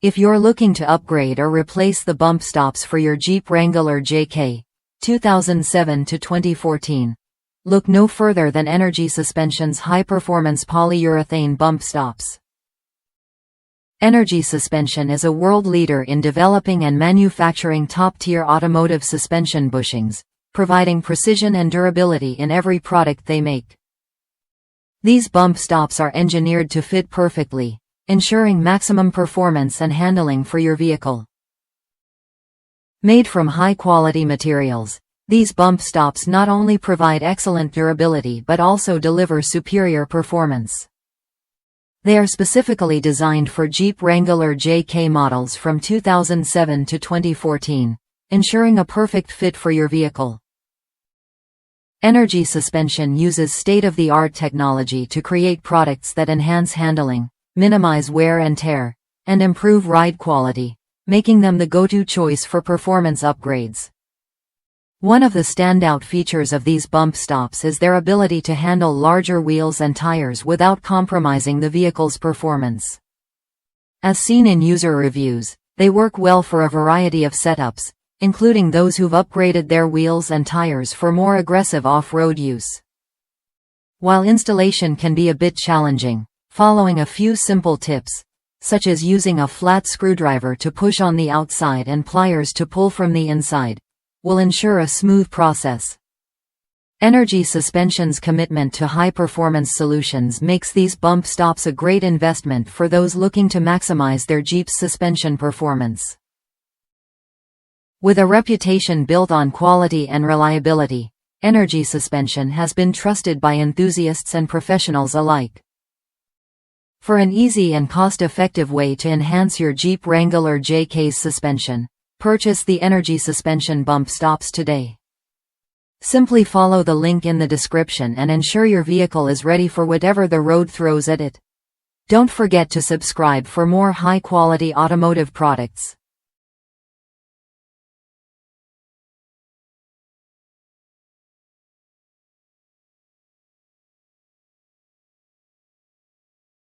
If you're looking to upgrade or replace the bump stops for your Jeep Wrangler JK, 2007 to 2014, look no further than Energy Suspension's high-performance polyurethane bump stops. Energy Suspension is a world leader in developing and manufacturing top-tier automotive suspension bushings, providing precision and durability in every product they make. These bump stops are engineered to fit perfectly, ensuring maximum performance and handling for your vehicle. Made from high-quality materials, these bump stops not only provide excellent durability but also deliver superior performance. They are specifically designed for Jeep Wrangler JK models from 2007 to 2014, ensuring a perfect fit for your vehicle. Energy Suspension uses state-of-the-art technology to create products that enhance handling, minimize wear and tear, and improve ride quality, making them the go-to choice for performance upgrades. One of the standout features of these bump stops is their ability to handle larger wheels and tires without compromising the vehicle's performance. As seen in user reviews, they work well for a variety of setups, including those who've upgraded their wheels and tires for more aggressive off-road use. While installation can be a bit challenging, following a few simple tips, such as using a flat screwdriver to push on the outside and pliers to pull from the inside, will ensure a smooth process. Energy Suspension's commitment to high-performance solutions makes these bump stops a great investment for those looking to maximize their Jeep's suspension performance. With a reputation built on quality and reliability, Energy Suspension has been trusted by enthusiasts and professionals alike. For an easy and cost-effective way to enhance your Jeep Wrangler JK's suspension, purchase the Energy Suspension bump stops today. Simply follow the link in the description and ensure your vehicle is ready for whatever the road throws at it. Don't forget to subscribe for more high-quality automotive products.